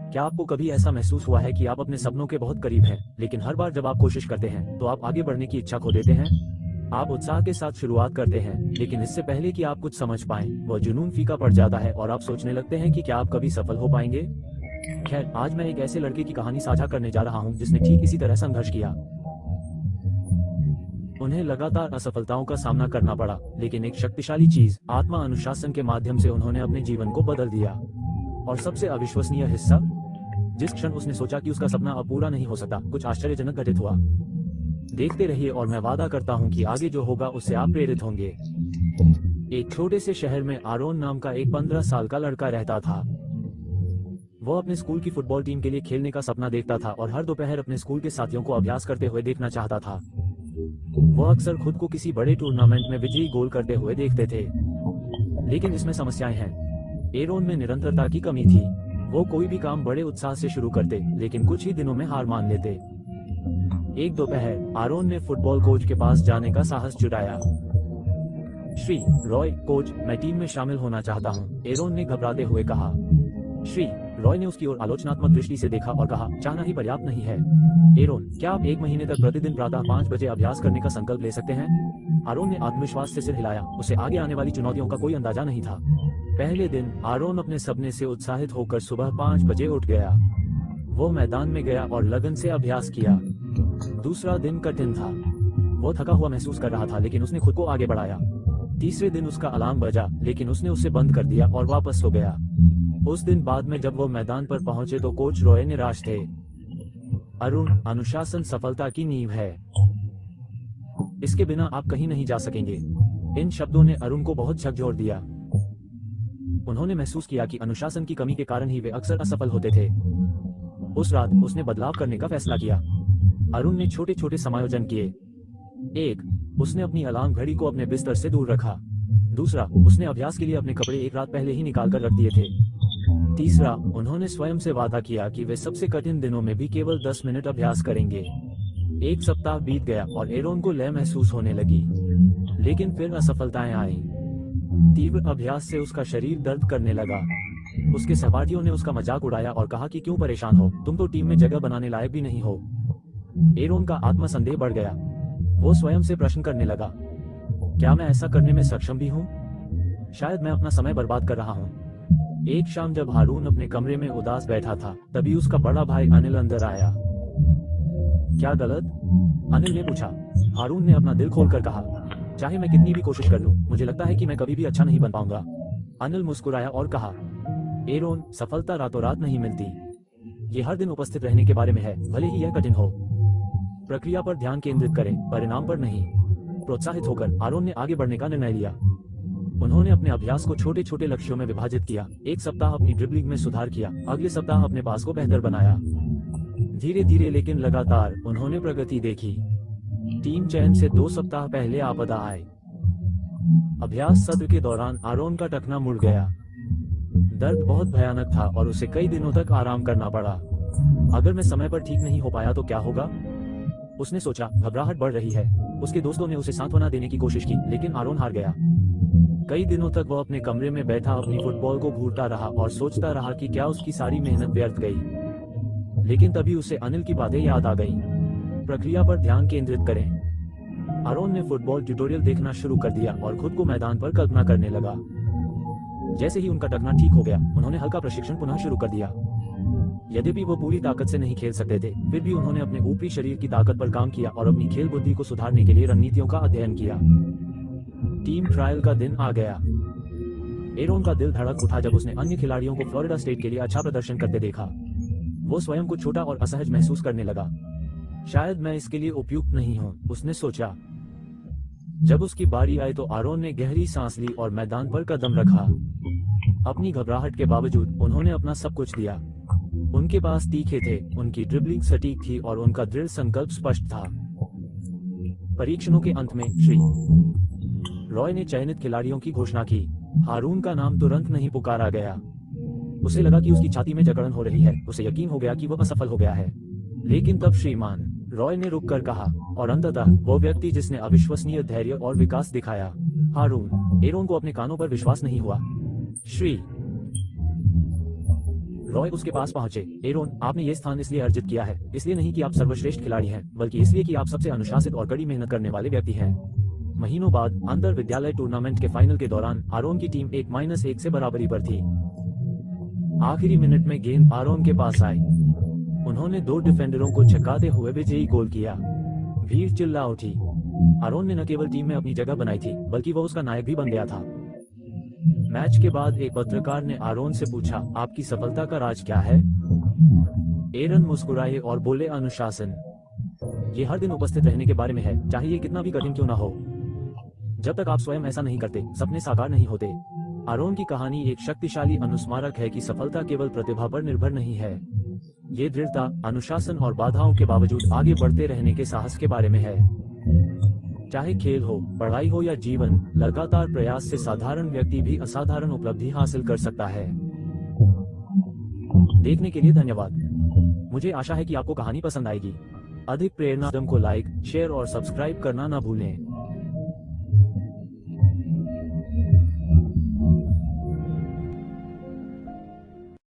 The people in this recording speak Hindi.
क्या आपको कभी ऐसा महसूस हुआ है कि आप अपने सपनों के बहुत करीब हैं, लेकिन हर बार जब आप कोशिश करते हैं तो आप आगे बढ़ने की इच्छा खो देते हैं? आप उत्साह के साथ शुरुआत करते हैं, लेकिन इससे पहले कि आप कुछ समझ पाएं, वह जुनून फीका पड़ जाता है और आप सोचने लगते हैं कि क्या आप कभी सफल हो पाएंगे? खैर, आज मैं एक ऐसे लड़के की कहानी साझा करने जा रहा हूं जिसने ठीक इसी तरह संघर्ष किया। उन्हें लगातार असफलताओं का सामना करना पड़ा, लेकिन एक शक्तिशाली चीज, आत्मा अनुशासन के माध्यम से उन्होंने अपने जीवन को बदल दिया। और सबसे अविश्वसनीय हिस्सा, जिस क्षण उसने सोचा कि उसका सपना अब पूरा नहीं हो सकता, कुछ आश्चर्यजनक घटित हुआ। देखते रहिए और मैं वादा करता हूं कि आगे जो होगा उससे आप प्रेरित होंगे। एक छोटे से शहर में आरोन नाम का एक 15 साल का लड़का रहता था। वह अपने स्कूल की फुटबॉल टीम के लिए खेलने का सपना देखता था और हर दोपहर अपने स्कूल के साथियों को अभ्यास करते हुए देखना चाहता था। वह अक्सर खुद को किसी बड़े टूर्नामेंट में विजयी गोल करते हुए देखते थे। लेकिन इसमें समस्याएं हैं। एरोन में निरंतरता की कमी थी। वो कोई भी काम बड़े उत्साह से शुरू करते, लेकिन कुछ ही दिनों में हार मान लेते। एक दोपहर आरोन ने फुटबॉल कोच के पास जाने का साहस जुटाया। श्री रॉय कोच, मैं टीम में शामिल होना चाहता हूँ, एरोन ने घबराते हुए कहा। श्री रॉय ने उसकी ओर आलोचनात्मक दृष्टि से देखा और कहा, चाहना ही पर्याप्त नहीं है। एरोन, क्या आप 1 महीने तक प्रतिदिन प्रातः 5 बजे अभ्यास करने का संकल्प ले सकते हैं? आरोन ने आत्मविश्वास से सिर हिलाया। उसे आगे आने वाली चुनौतियों का कोई अंदाजा नहीं था। पहले दिन आरोन अपने सपने से उत्साहित होकर सुबह 5 बजे उठ गया। वो मैदान में गया और लगन से अभ्यास किया। दूसरा दिन कठिन था। वो थका हुआ महसूस कर रहा था, लेकिन उसने खुद को आगे बढ़ाया। तीसरे दिन उसका अलार्म बजा, लेकिन उसने उसे बंद कर दिया और वापस सो गया। उस दिन बाद में जब वो मैदान पर पहुंचे तो कोच रॉय निराश थे। अरुण, अनुशासन सफलता की नींव है। इसके बिना आप कहीं नहीं जा सकेंगे। इन शब्दों ने अरुण को बहुत झकझोर दिया। उन्होंने महसूस किया कि अनुशासन की कमी के कारण ही वे अक्सर असफल होते थे। उस रात उसने बदलाव करने का फैसला किया। अरुण ने छोटे छोटे समायोजन किए। 1. उसने अपनी अलार्म घड़ी को अपने बिस्तर से दूर रखा। दूसरा, उसने अभ्यास के लिए अपने कपड़े एक रात पहले ही निकाल कर रख दिए थे। तीसरा, उन्होंने स्वयं से वादा किया कि वे सबसे कठिन दिनों में भी केवल 10 मिनट अभ्यास करेंगे। 1 सप्ताह बीत गया और एरोन को लय महसूस होने लगी, लेकिन फिर असफलताएं आईं। तीव्र अभ्यास से उसका शरीर दर्द करने लगा। उसके सहपाठियों ने उसका मजाक उड़ाया और कहा कि क्यों परेशान हो, तुम तो टीम में जगह बनाने लायक भी नहीं हो। एरोन का आत्मसंदेह बढ़ गया। वो स्वयं से प्रश्न करने लगा, क्या मैं ऐसा करने में सक्षम भी हूँ? शायद मैं अपना समय बर्बाद कर रहा हूँ। एक शाम जब हारून अपने कमरे में उदास बैठा था, तभी उसका बड़ा भाई अनिल अंदर आया। क्या गलत? अनिल ने पूछा। हारून ने अपना दिल खोलकर कहा, चाहे मैं कितनी भी कोशिश कर लूं, मुझे लगता है कि मैं कभी भी अच्छा नहीं बन पाऊंगा। अनिल मुस्कुराया और कहा, एरोन, सफलता रातों रात नहीं मिलती। ये हर दिन उपस्थित रहने के बारे में है, भले ही यह कठिन हो। प्रक्रिया पर ध्यान केंद्रित करें, परिणाम पर नहीं। प्रोत्साहित होकर आरोन ने आगे बढ़ने का निर्णय लिया। उन्होंने अपने अभ्यास को छोटे छोटे लक्ष्यों में विभाजित किया। 1 सप्ताह अपनी ड्रिबलिंग में सुधार किया, अगले सप्ताह अपने पास को बेहतर बनाया। धीरे धीरे लेकिन लगातार उन्होंने प्रगति देखी। टीम चयन से 2 सप्ताह पहले आपदा आए। अभ्यास सत्र के दौरान आरोन का टखना मुड़ गया। दर्द बहुत भयानक था और उसे कई दिनों तक आराम करना पड़ा। अगर मैं समय पर ठीक नहीं हो पाया तो क्या होगा? उसने सोचा। घबराहट बढ़ रही है। उसके दोस्तों ने उसे सांत्वना देने की कोशिश की, लेकिन आरोन हार गया। कई दिनों तक वह अपने कमरे में बैठा अपनी फुटबॉल को घूरता रहा और सोचता रहा कि क्या उसकी सारी मेहनत व्यर्थ गई। लेकिन तभी उसे अनिल की बातें याद आ गईं। प्रक्रिया पर ध्यान केंद्रित करें। आरोन ने फुटबॉल ट्यूटोरियल देखना शुरू कर दिया और खुद को मैदान पर कल्पना करने लगा। जैसे ही उनका टखना ठीक हो गया, उन्होंने हल्का प्रशिक्षण पुनः शुरू कर दिया। यद्यपि वो पूरी ताकत से नहीं खेल सकते थे, फिर भी उन्होंने अपने ऊपरी शरीर की ताकत पर काम किया और अपनी खेल बुद्धि को सुधारने के लिए रणनीतियों का अध्ययन किया। टीम ट्रायल का दिन आ गया। एरोन का दिल धड़क उठा जब उसने अन्य खिलाड़ियों को फ्लोरिडा स्टेट के लिए अच्छा प्रदर्शन करते देखा। वो स्वयं को छोटा और असहज महसूस करने लगा। शायद मैं इसके लिए उपयुक्त नहीं हूं, उसने सोचा। जब उसकी बारी आई तो आरोन ने गहरी सांस ली और मैदान पर कदम रखा। अपनी घबराहट के बावजूद उन्होंने अपना सब कुछ दिया। उनके पास तीखे थे, उनकी ड्रिबलिंग सटीक थी और उनका दृढ़ संकल्प स्पष्ट था। परीक्षणों के अंत में श्री रॉय ने चयनित खिलाड़ियों की घोषणा की। हारून का नाम तुरंत नहीं पुकारा गया। उसे लगा कि उसकी छाती में जकड़न हो रही है। उसे यकीन हो गया कि वह असफल हो गया है। लेकिन तब श्रीमान रॉय ने रुककर कहा, और अंततः वो व्यक्ति जिसने अविश्वसनीय धैर्य और विकास दिखाया। हारून। एरोन को अपने कानों पर विश्वास नहीं हुआ। श्री रॉय उसके पास पहुंचे। एरोन, आपने ये स्थान इसलिए अर्जित किया है, इसलिए नहीं कि आप सर्वश्रेष्ठ खिलाड़ी हैं, बल्कि इसलिए कि आप सबसे अनुशासित और कड़ी मेहनत करने वाले व्यक्ति हैं। महीनों बाद अंतर विद्यालय टूर्नामेंट के फाइनल के दौरान आरोन की टीम 1-1 से बराबरी पर थी। आखिरी मिनट में गेंद आरोन के पास आई। उन्होंने 2 डिफेंडरों को छक्काते हुए विजयी गोल किया। भीड़ चिल्ला उठी। आरोन ने न केवल टीम में अपनी जगह बनाई थी, बल्कि वो उसका नायक भी बन गया था। मैच के बाद एक पत्रकार ने आरोन से पूछा, आपकी सफलता का राज क्या है? एरन मुस्कुराए और बोले, अनुशासन। ये हर दिन उपस्थित रहने के बारे में है, चाहे ये कितना भी कठिन क्यों ना हो। जब तक आप स्वयं ऐसा नहीं करते, सपने साकार नहीं होते। आरोन की कहानी एक शक्तिशाली अनुस्मारक है कि सफलता केवल प्रतिभा पर निर्भर नहीं है। ये दृढ़ता, अनुशासन और बाधाओं के बावजूद आगे बढ़ते रहने के साहस के बारे में है। चाहे खेल हो, पढ़ाई हो या जीवन, लगातार प्रयास से साधारण व्यक्ति भी असाधारण उपलब्धि हासिल कर सकता है। देखने के लिए धन्यवाद। मुझे आशा है कि आपको कहानी पसंद आएगी। अधिक प्रेरणा को लाइक, शेयर और सब्सक्राइब करना ना भूलें।